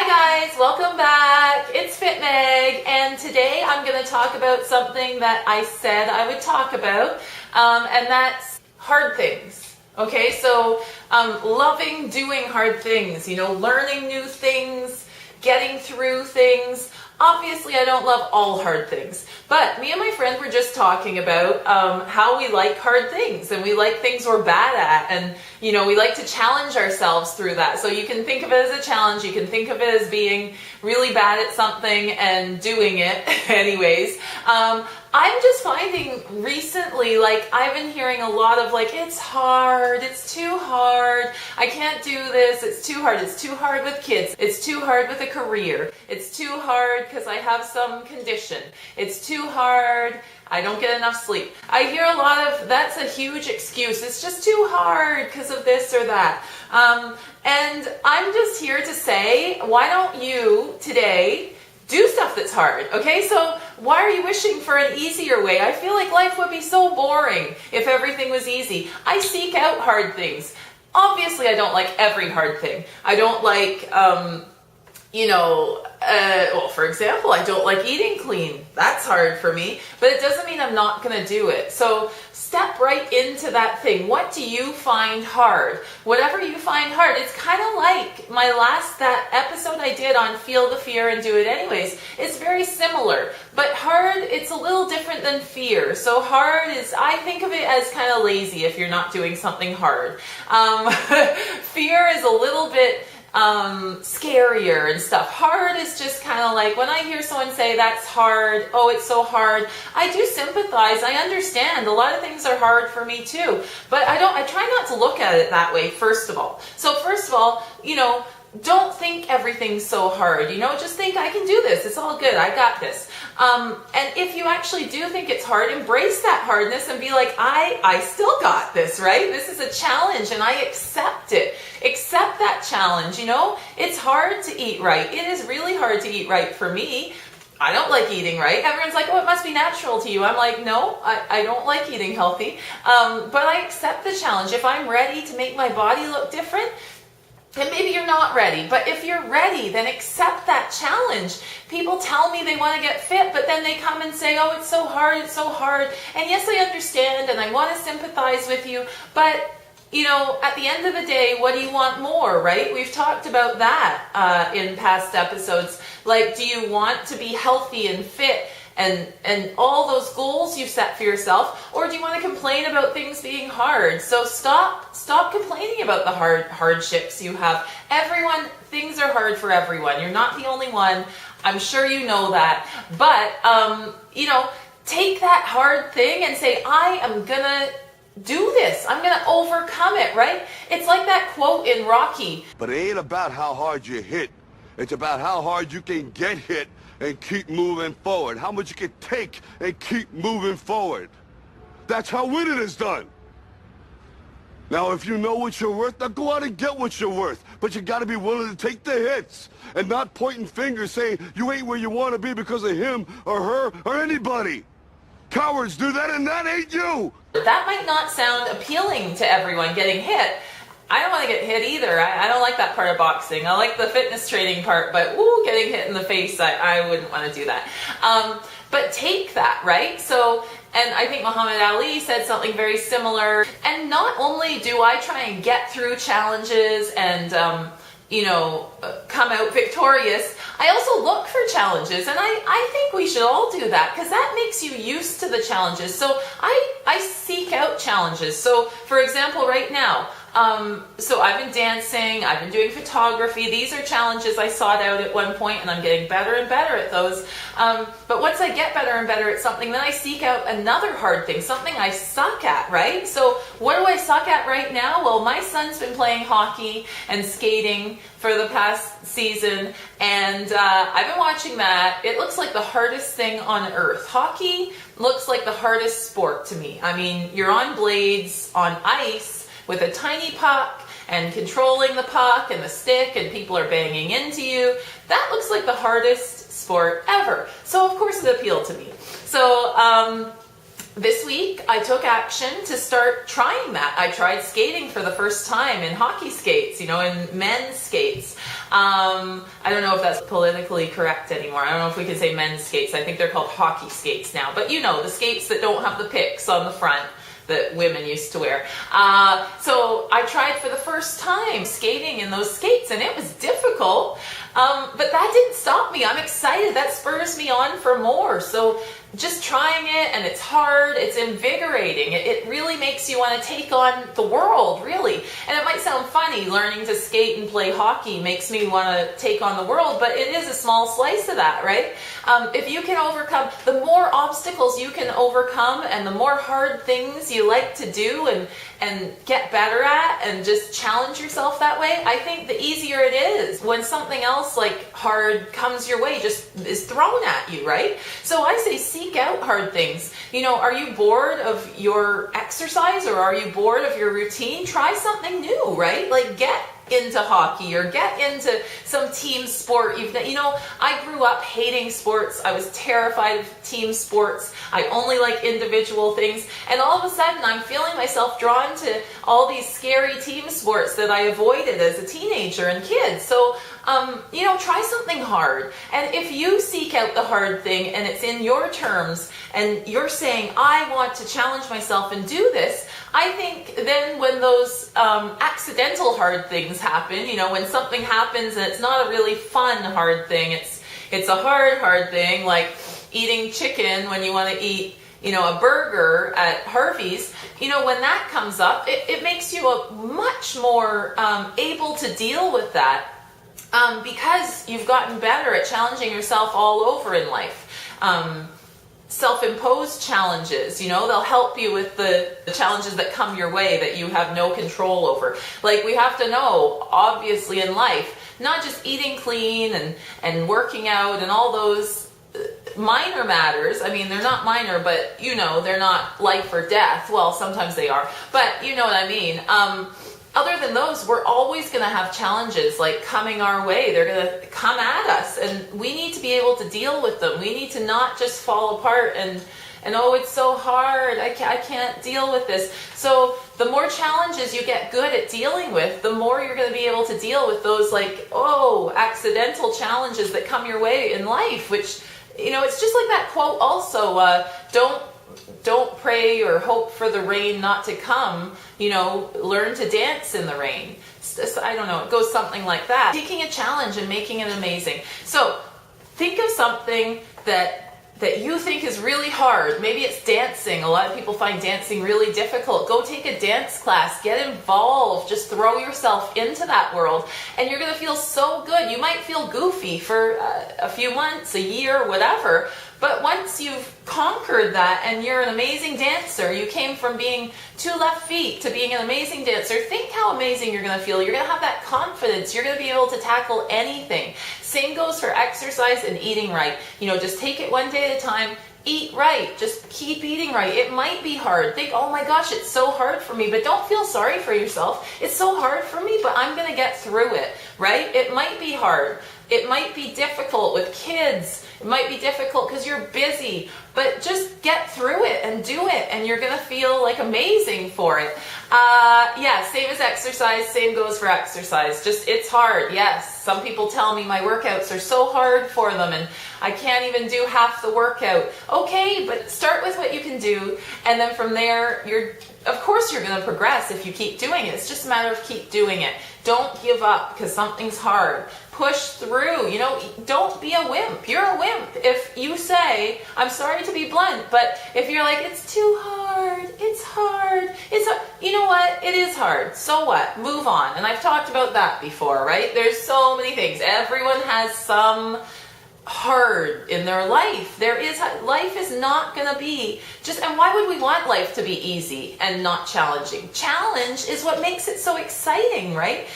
Hi guys, welcome back. It's FitMeag, and today I'm going to talk about something that I said I would talk about, and that's hard things. Okay, so loving doing hard things, learning new things, getting through things. Obviously, I don't love all hard things, but me and my friend were just talking about how we like hard things, and we like things we're bad at, and we like to challenge ourselves through that. So you can think of it as a challenge, you can think of it as being really bad at something and doing it anyways. I'm just finding recently, I've been hearing a lot of it's hard, it's too hard, I can't do this, it's too hard with kids, it's too hard with a career, it's too hard because I have some condition, it's too hard, I don't get enough sleep. I hear a lot of, that's a huge excuse, it's just too hard because of this or that. And I'm just here to say, why don't you today do stuff that's hard, okay? So why are you wishing for an easier way? I feel like life would be so boring if everything was easy. I seek out hard things. Obviously, I don't like every hard thing. I don't like, for example, I don't like eating clean. That's hard for me, but it doesn't mean I'm not going to do it. So step right into that thing. What do you find hard? Whatever you find hard, it's kind of like that episode I did on Feel the Fear and Do It Anyways. It's very similar, but hard, it's a little different than fear. So hard is, I think of it as kind of lazy if you're not doing something hard. Fear is a little bit scarier and stuff. Hard is just kind of like when I hear someone say that's hard, oh it's so hard, I do sympathize. I understand a lot of things are hard for me too, but I try not to look at it that way. First of all, don't think everything's so hard, just think I can do this, it's all good, I got this. And if you actually do think it's hard, embrace that hardness and be like, I still got this, right? This is a challenge and I accept it. Accept that challenge, it's hard to eat right. It is really hard to eat right for me. I don't like eating right. Everyone's like, oh, it must be natural to you. I'm like, no, I don't like eating healthy. But I accept the challenge. If I'm ready to make my body look different, and maybe you're not ready, but if you're ready, then accept that challenge. People tell me they want to get fit, but then they come and say, oh, it's so hard, it's so hard. And yes, I understand, and I want to sympathize with you, but at the end of the day, what do you want more, right? We've talked about that in past episodes. Do you want to be healthy and fit and all those goals you set for yourself, or do you want to complain about things being hard? So stop complaining about the hardships you have. Things are hard for everyone. You're not the only one. I'm sure you know that. But, take that hard thing and say, I am gonna do this. I'm gonna overcome it, right? It's like that quote in Rocky. But it ain't about how hard you hit. It's about how hard you can get hit and keep moving forward. How much you can take and keep moving forward. That's how winning is done. Now, if you know what you're worth, now go out and get what you're worth. But you gotta be willing to take the hits and not pointing fingers saying you ain't where you want to be because of him or her or anybody. Cowards do that, and that ain't you. That might not sound appealing to everyone, getting hit. I don't want to get hit either. I don't like that part of boxing. I like the fitness training part, but getting hit in the face, I wouldn't want to do that. But take that, right? So, and I think Muhammad Ali said something very similar. And not only do I try and get through challenges and, come out victorious, I also look for challenges. And I think we should all do that because that makes you used to the challenges. So I seek out challenges. So, for example, right now, so I've been dancing, I've been doing photography. These are challenges I sought out at one point, and I'm getting better and better at those. But once I get better and better at something, then I seek out another hard thing, something I suck at, right? So what do I suck at right now? Well, my son's been playing hockey and skating for the past season, and I've been watching that. It looks like the hardest thing on earth. Hockey looks like the hardest sport to me. I mean, you're on blades, on ice, with a tiny puck and controlling the puck and the stick, and people are banging into you. That looks like the hardest sport ever. So of course it appealed to me. So this week I took action to start trying that. I tried skating for the first time in hockey skates, in men's skates. I don't know if that's politically correct anymore. I don't know if we can say men's skates. I think they're called hockey skates now. But the skates that don't have the picks on the front that women used to wear. So I tried for the first time skating in those skates, and it was difficult. But that didn't stop me. I'm excited. That spurs me on for more. So just trying it, and it's hard, it's invigorating. It really makes you want to take on the world, really. And it might sound funny, learning to skate and play hockey makes me want to take on the world, but it is a small slice of that, right? If you can overcome, the more obstacles you can overcome and the more hard things you like to do and get better at and just challenge yourself that way, I think the easier it is when something else like hard comes your way, just is thrown at you, right? So I say seek out hard things. Are you bored of your exercise or are you bored of your routine? Try something new, right? Like get into hockey or get into some team sport. I grew up hating sports. I was terrified of team sports. I only like individual things. And all of a sudden I'm feeling myself drawn to all these scary team sports that I avoided as a teenager and kid. So try something hard. And if you seek out the hard thing and it's in your terms and you're saying, I want to challenge myself and do this, I think then when those accidental hard things happen, when something happens and it's not a really fun hard thing, it's a hard thing, like eating chicken when you want to eat a burger at Harvey's, when that comes up, it makes you much more able to deal with that. Because you've gotten better at challenging yourself all over in life. Self-imposed challenges, they'll help you with the challenges that come your way that you have no control over. Like we have to know, obviously in life, not just eating clean and working out and all those minor matters. I mean, they're not minor, but they're not life or death. Well, sometimes they are, but you know what I mean. Other than those, we're always going to have challenges like coming our way. They're going to come at us and we need to be able to deal with them. We need to not just fall apart and oh, it's so hard. I can't deal with this. So the more challenges you get good at dealing with, the more you're going to be able to deal with those accidental challenges that come your way in life, which, it's just like that quote also, don't pray or hope for the rain not to come, learn to dance in the rain. I don't know, it goes something like that. Taking a challenge and making it amazing. So think of something that you think is really hard. Maybe it's dancing. A lot of people find dancing really difficult. Go take a dance class, get involved, just throw yourself into that world and you're going to feel so good. You might feel goofy for a few months, a year, whatever. But once you've conquered that and you're an amazing dancer, you came from being 2 left feet to being an amazing dancer, think how amazing you're going to feel. You're going to have that confidence. You're going to be able to tackle anything. Same goes for exercise and eating right. Just take it one day at a time. Eat right. Just keep eating right. It might be hard. Think, oh my gosh, it's so hard for me. But don't feel sorry for yourself. It's so hard for me, but I'm going to get through it, right? It might be hard. It might be difficult with kids. It might be difficult because you're busy, but just get through it and do it and you're going to feel like amazing for it. Same as exercise, same goes for exercise. Just, it's hard. Yes. Some people tell me my workouts are so hard for them and I can't even do half the workout. Okay, but start with what you can do. And then from there, of course you're going to progress if you keep doing it. It's just a matter of keep doing it. Don't give up because something's hard. Push through, don't be a wimp. You're a wimp. If you say, I'm sorry to be blunt, but if you're like, it's too hard, it's hard, you know what? It is hard. So what? Move on. And I've talked about that before, right? There's so many things. Everyone has some hard in their life. Life is not going to be and why would we want life to be easy and not challenging? Challenge is what makes it so exciting, right?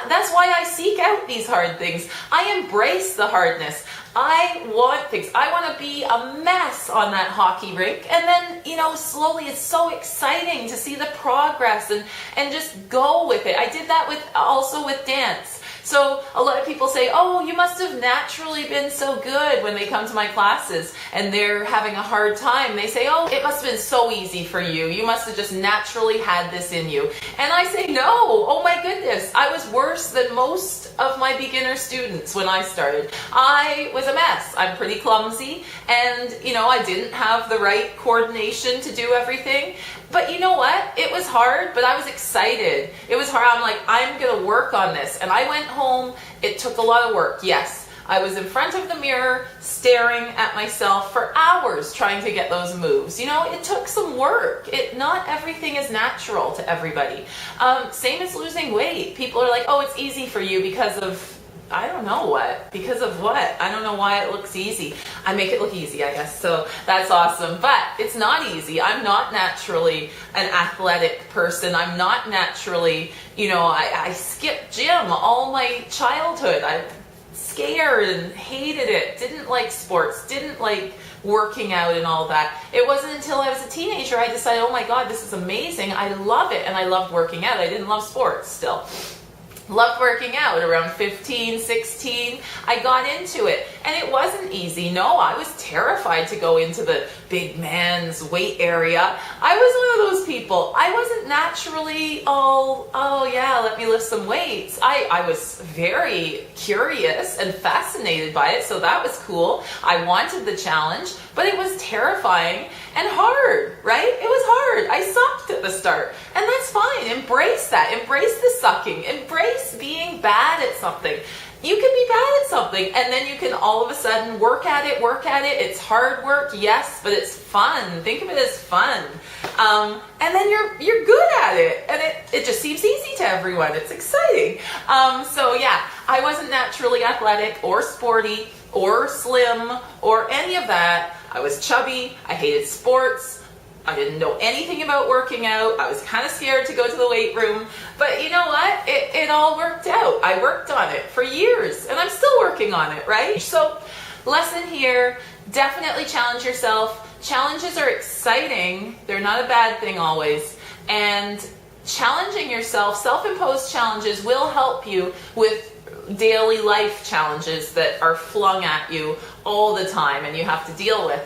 That's why I seek out these hard things. I embrace the hardness. I want things. I want to be a mess on that hockey rink. And then, slowly it's so exciting to see the progress and just go with it. I did that also with dance. So a lot of people say, oh, you must have naturally been so good when they come to my classes and they're having a hard time. They say, oh, it must have been so easy for you. You must have just naturally had this in you. And I say, no, oh my goodness, I was worse than most of my beginner students when I started. I was a mess. I'm pretty clumsy, and I didn't have the right coordination to do everything. But you know what? It was hard, but I was excited. It was hard. I'm like, I'm going to work on this. And I went home. It took a lot of work. Yes, I was in front of the mirror staring at myself for hours trying to get those moves. It took some work. Not everything is natural to everybody. Same as losing weight. People are like, oh, it's easy for you because of I don't know what. Because of what? I don't know why it looks easy. I make it look easy, I guess. So that's awesome. But it's not easy. I'm not naturally an athletic person. I'm not naturally, I skipped gym all my childhood. I'm scared and hated it. Didn't like sports. Didn't like working out and all that. It wasn't until I was a teenager I decided, oh my God, this is amazing. I love it. And I loved working out. I didn't love sports still. Loved working out. Around 15, 16, I got into it. And it wasn't easy. No, I was terrified to go into the big man's weight area. I was one of those people. I wasn't naturally all, oh yeah, let me lift some weights. I was very curious and fascinated by it, so that was cool. I wanted the challenge, but it was terrifying and hard, right? It was hard. I sucked at the start. And that's fine. Embrace that. Embrace the sucking. Embrace being bad at something. You can be bad at something, and then you can all of a sudden work at it. It's hard work, yes, but it's fun. Think of it as fun. And then you're good at it, and it just seems easy to everyone. It's exciting. So yeah, I wasn't naturally athletic or sporty or slim or any of that. I was chubby. I hated sports. I didn't know anything about working out. I was kind of scared to go to the weight room. But you know what? It all worked out. I worked on it for years, and I'm still working on it, right? So, lesson here, definitely challenge yourself. Challenges are exciting. They're not a bad thing always. And challenging yourself, self-imposed challenges will help you with daily life challenges that are flung at you all the time and you have to deal with.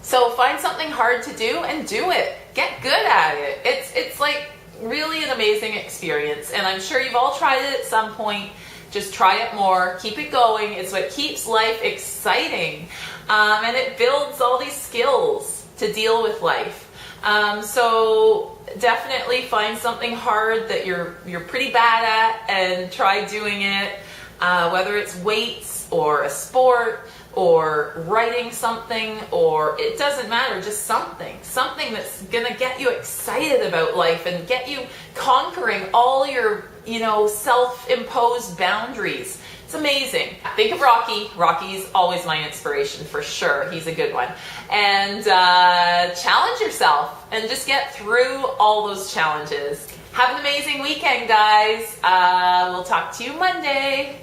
So find something hard to do and do it. Get good at it. It's like really an amazing experience, and I'm sure you've all tried it at some point. Just try it more. Keep it going. It's what keeps life exciting, and it builds all these skills to deal with life. So definitely find something hard that you're pretty bad at and try doing it, whether it's weights or a sport or writing something, or it doesn't matter, just something that's gonna get you excited about life and get you conquering all your, self-imposed boundaries. It's amazing. Think of Rocky. Rocky's always my inspiration for sure. He's a good one. And challenge yourself and just get through all those challenges. Have an amazing weekend, guys. We'll talk to you Monday.